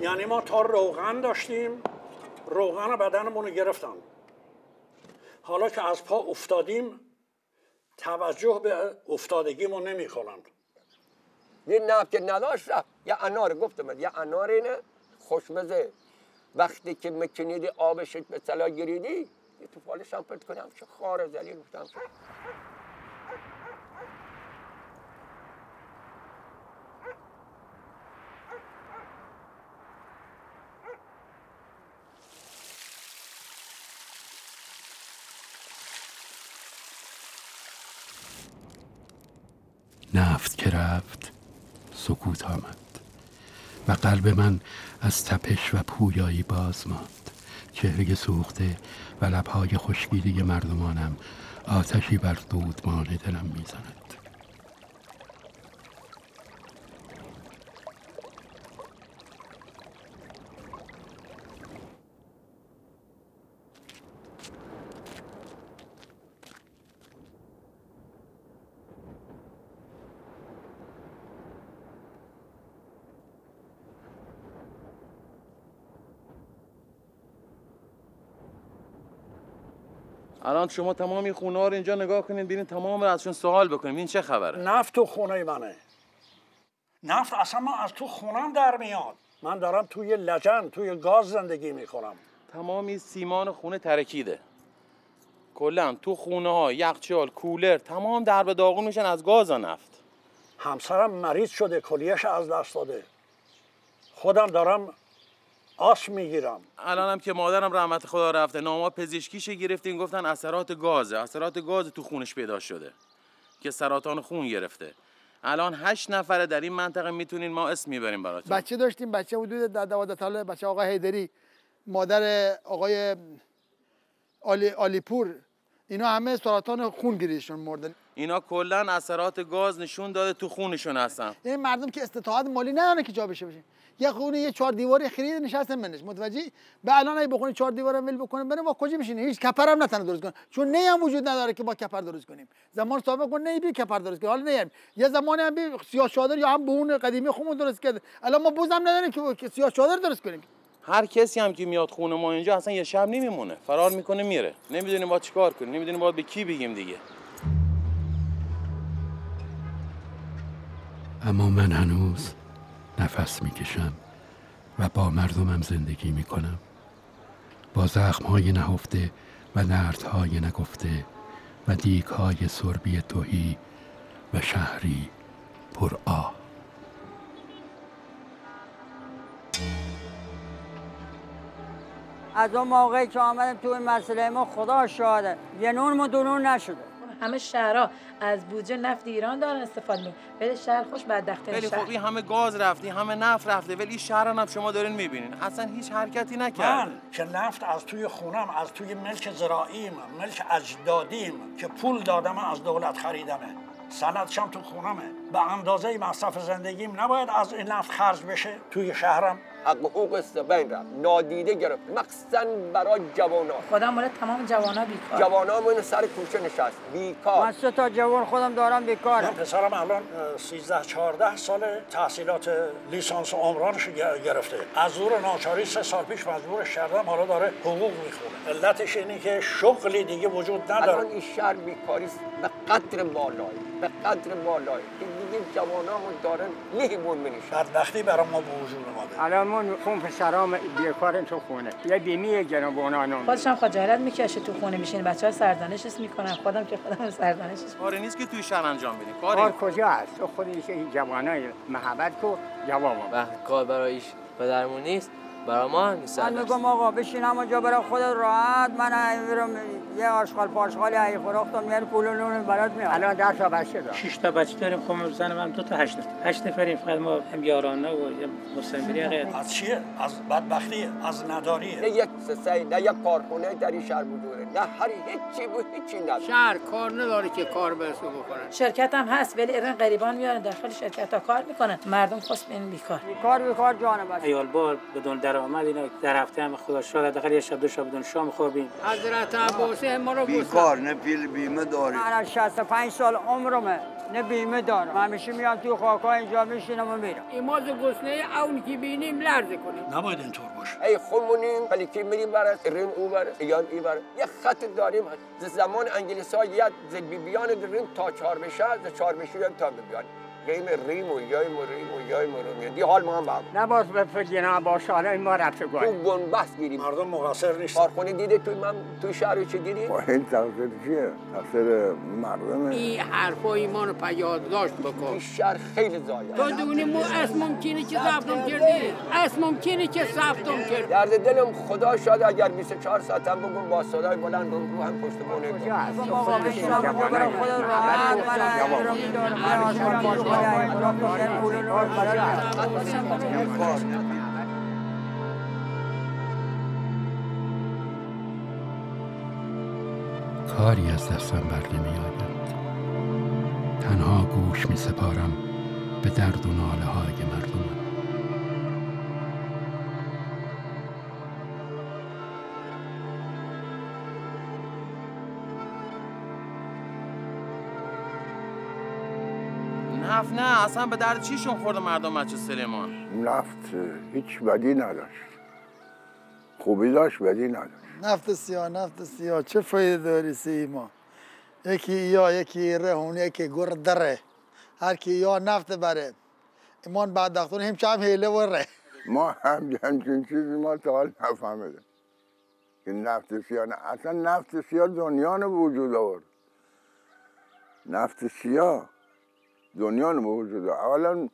یعنی ما تا روغن داشتیم، روغن بدنمون رو گرفتن. حالا که از پا افتادیم توجه به افتادگیمون نمی کنند. یه نفت که نداشت رفت. یه انار گفتم، یه انار اینه خوشمزه. وقتی که میکنید آبش به طلا گریدی یه تو فالش هم پرت کنم چه خار زلیل گفتم. نفت که رفت سکوت آمد و قلب من از تپش و پویایی باز ماند. چهره سوخته و لبهای خشکیده مردمانم آتشی بر دودمان دلم میزند. الان شما تمام این خونه ها رو اینجا نگاه کنین ببینین تمام ازشون سوال بکنین این چه خبره؟ نفت تو خونه منه. نفت اصلا من از تو خونم در میاد. من دارم توی لجن، توی گاز زندگی میکنم. تمامی سیمان خونه ترکیده. کلا تو خونه ها یخچال، کولر تمام در به داغون میشن از گاز و نفت. همسرم مریض شده، کلیه‌اش از دست داده. خودم دارم آس میگیرم. الانم که مادرم رحمت خدا رفته نامه پزشکیش گرفتین گفتن اثرات گازه، اثرات گاز تو خونش پیدا شده که سرطان خون گرفته. الان 8 نفره در این منطقه میتونین ما اسم میبریم براتون. بچه داشتیم، بچه حدود 12 ساله، بچه آقای حیدری، مادر آقای آلیپور، اینا همه سرطان خون گیریشون مردن. اینا کلا اثرات گاز نشون داده تو خونشون هستن. این مردم که استطاعت مالی نداره که جا بشه. یه خونه یه 4 دیواری خرید نشستن منش متوجهی؟ به الان اگه بخونه 4 دیوار ول بکنه بره با کجا بشینه؟ هیچ کپر هم نتونه درست کنه، چون نی هم وجود نداره که با کپر درست کنیم. زمان سابق کن نی بی کپر درست کنیم. حالا نی یه زمانی هم بی سیاه چادر یا هم بون قدیمی خودمون درست کرد. الان ما بوز هم نداریم که سیاه چادر درست کنیم. هر کسی هم که میاد خونه ما اینجا اصلا یه شب نمیمونه، فرار میکنه میره. نمیدونیم با چیکار کنیم، نمیدونیم با به کی بگیم دیگه. اما من هنوز نفس میکشم و با مردمم زندگی میکنم، با زخمهای نهفته و دردهای نگفته و دیگهای سربی تهی و شهری پر آه. از اون موقعی که آمدم تو این مسئله ما خدا شاهده یه نون و دو نون نشده. همه شهرها از بودجه نفت ایران دارن استفاده میکنن. ولی شهر خوش بدبخت ولی شهر. خب این همه گاز رفتی، همه نفت رفته، ولی این شهر هم شما دارین میبینین اصلا هیچ حرکتی نکرد. من که نفت از توی خونم، از توی ملک زراعیم، ملک اجدادیم که پول دادم از دولت خریدمه، سندشم تو خونمه، به اندازه مصرف زندگیم نباید از این نفت خرج بشه توی شهرم. حق حقوق است بین رفت، نادیده گرفت، مخصوصا برای جوانا. خدا مال تمام جوانا بیکار. جوانامون سر کوچه نشست بیکار. من 3 تا جوان خودم دارم بیکارم. من پسرم الان 13-14 ساله تحصیلات لیسانس عمرانش گرفته. از زور ناچاری 3 سال پیش مجبورش کردم، حالا داره حقوق میخونه. علتش اینه که شغلی دیگه وجود نداره. الان این شهر بیکاری به قدر بالایی، به قدر بالایی که دیگه جوانامون دارن لیمون می‌نوشن. بدبختی برای ما به وجود اومده. الان من خون پسرام بیکارن تو خونه، یه بیمی جنابونانم. خودشم خجالت میکشه تو خونه میشین، بچه‌ها سرزنشش میکنن. خودم که خودم سرزنشش. کاری نیست که توی شهر انجام بدین. کار کجا هست؟ تو خودش این جوانای محبت کو جواب. وقتی کار برایش پدرمون نیست، برای ما نیست. من میگم آقا بشین اما جا برای خودت راحت. من میرم یه آشغال پاشغالی ای فروختم میاره پول و نون برات میاد. الان 10 تا بچه دارم. 6 تا بچه داریم. خودم زنم هم 2 تا 8 نفریم. فقط ما هم یارانه و مستمری. از چیه؟ از بدبختی، از نداریه. نه یک سسه، نه یک کارخونه در این شهر بوده، نه هر هیچی بود، هیچی نداره. شهر کار نداره که کار برسو بکنن. شرکت هم هست ولی ایران غریبان میارن داخل شرکت ها کار میکنن. مردم خصوص این بیکار جان بچه. عیال بار بدون درآمد اینا در هفته هم خدا شاید داخل یه شب 2 شب بدون شام خوابیم. حضرت عباس ما رو بیکار نه پول بیمه داریم. من 65 سال عمرمه. نه بیمه دارم. همیشه میام تو خاک‌ها اینجا میشینم و میرم. ایماز گسنه اون که بینیم لرزه کنیم. نباید اینطور باشه. ای خمونیم ولی که میریم برای ریم او برای ایان ای برای یه خط داریم زمان انگلیس‌ها یاد بیان ریم تا 4 بشه از 4 بشه تا بیان ریم و یای مرو دی حال ما هم با نباز به فجنا باشه حالا ما رفته گوی تو گنبست گیریم مردم مقصر نیست. کارخونه دیده تو شهر چه دیدی؟ این تقصیر چیه؟ تقصیر مردمه. این حرفا ایمانو پیاد داشت بکن. این شهر خیلی زایه. تو دونی مو اس ممکنه که ضبطم کردی؟ اس ممکنه که ضبطم کردی؟ درد دلم خدا شاد اگر 24 ساعت هم بگم با صدای بلند رو هم پشت بونه کاری از دستم بر نمی آید. تنها گوش می سپارم به درد و ناله های مردم. نفت نه اصلا به درد چیشون خورده مردم بچه سلیمان؟ نفت هیچ بدی نداشت. خوبی داشت بدی نداشت. نفت سیاه چه فایده داری سیما؟ یکی یا یکی رهون یکی گردره هر کی یا نفت بره ایمان بعد دختون هم چم هیله و ره ما همچین چیزی ما تا حال نفهمیدیم که نفت سیاه اصلا نفت سیاه دنیا رو وجود آورد. نفت سیاه دنیا رو وجود آورد.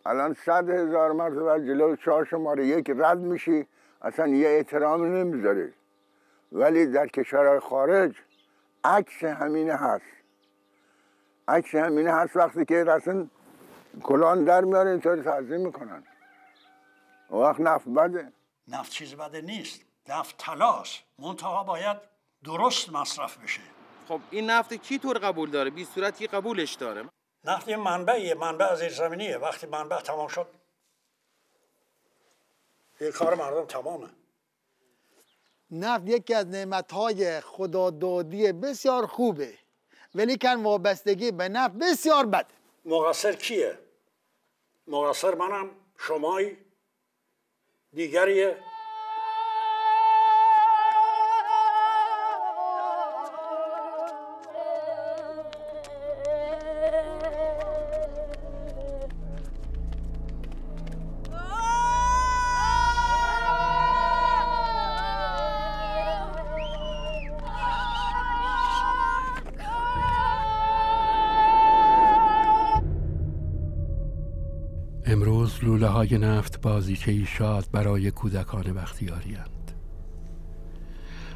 الان 100,000 مرتبه از جلو چهار شماره یک رد میشی اصلا یه احترامی نمیذاری. ولی در کشورهای خارج عکس همینه هست. عکس همینه هست وقتی که رسن کلان در میاره اینطوری تعظیم میکنن. وقت نفت بده. نفت چیز بده نیست. نفت طلاست. منتها باید درست مصرف بشه. خب این نفت کی طور قبول داره؟ بی صورت کی قبولش داره؟ نفت یه منبع زیرزمینیه. وقتی منبع تمام شد یه کار مردم تمامه. نفت یکی از نعمت‌های خدادادی بسیار خوبه ولی کن وابستگی به نفت بسیار بده. مقصر کیه؟ مقصر منم، شمایی، دیگریه. امروز لوله های نفت بازیچه‌ای شاد برای کودکان بختیاری اند.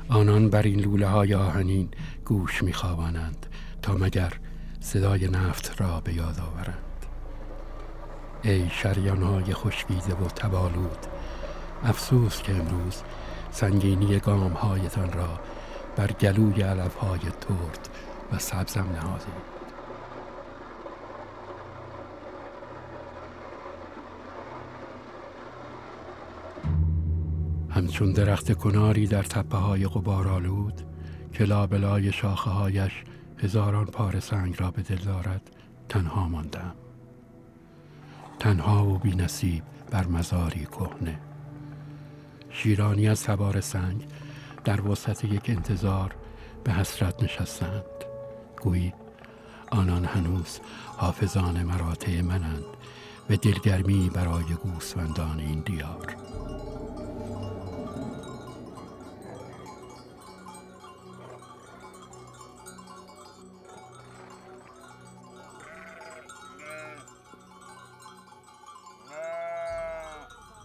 آنان بر این لوله های آهنین گوش می‌خوابانند تا مگر صدای نفت را به یاد آورند. ای شریان های خشکیده و تبالود، افسوس که امروز سنگینی گام هایتان را بر گلوی علف های ترد و سبزم نهادید. همچون درخت کناری در تپه های غبارآلود که لابلای شاخه هایش هزاران پاره سنگ را به دل دارد تنها ماندم. تنها و بی نصیب بر مزاری کهنه. شیرانی از تبار سنگ در وسط یک انتظار به حسرت نشستند. گویی آنان هنوز حافظان مراتع منند و دلگرمی برای گوسفندان این دیار.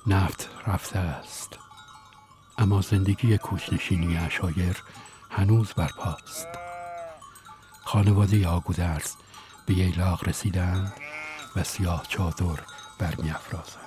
نفت رفته است، اما زندگی کوچ‌نشینی عشایر هنوز برپاست. خانواده آگودرز به ییلاق رسیدند و سیاه چادر برمی‌افرازند.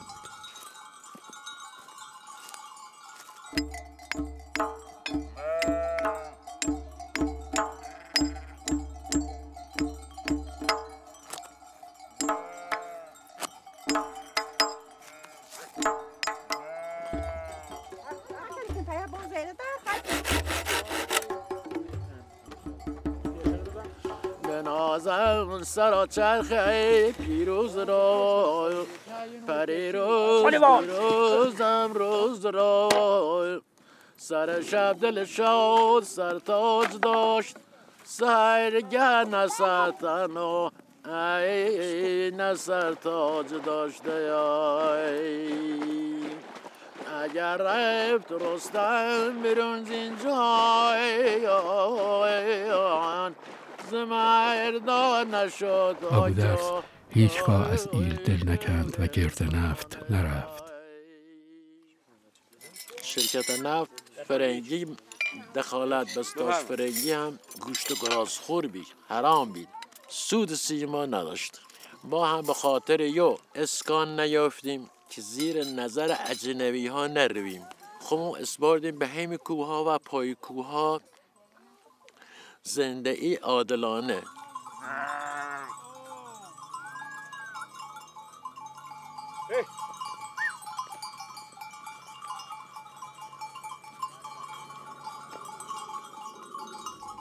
بنازم آن سرا چرخه پیروز را پریروز پیروزم روز را سر شب دل شاد سر تاج داشت سهرگه نسر تنو ای نسر تاج داشته ای اگر رفت رستم بیرون زین جایان زمردان نشد ابودرس هیچگاه از ایل دل نکند و گرد نفت نرفت. شرکت نفت فرنگی دخالت بستاش فرنگی هم گوشت گرازخور بید حرام بید سود سیما نداشت. ما هم به خاطر یو اسکان نیافتیم که زیر نظر اجنبی ها نرویم. خب اسپاردیم به همه کوه ها و پای کوه ها زندگی عادلانه.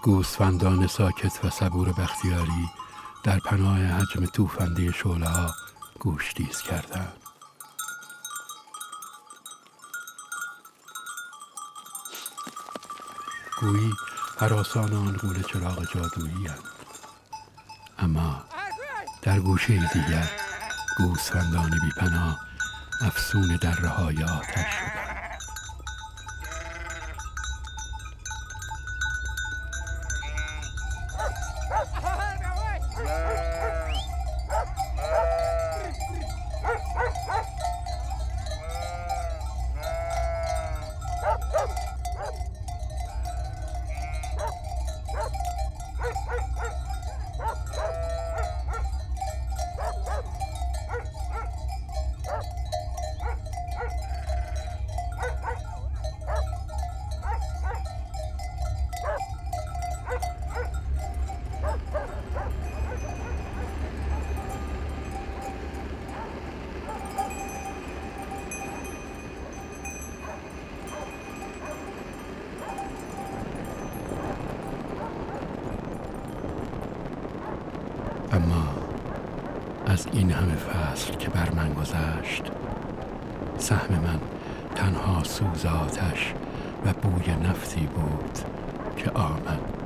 گوسفندان ساکت و صبور بختیاری در پناه حجم توفنده شعله ها گوشتیز کردند. گویی هراسان آن غول چراغ جادویی هستند. اما در گوشه دیگر گوسفندان بی‌پناه افسون دره‌های آتش شدند. اما از این همه فصل که بر من گذشت سهم من تنها سوز آتش و بوی نفتی بود که آمد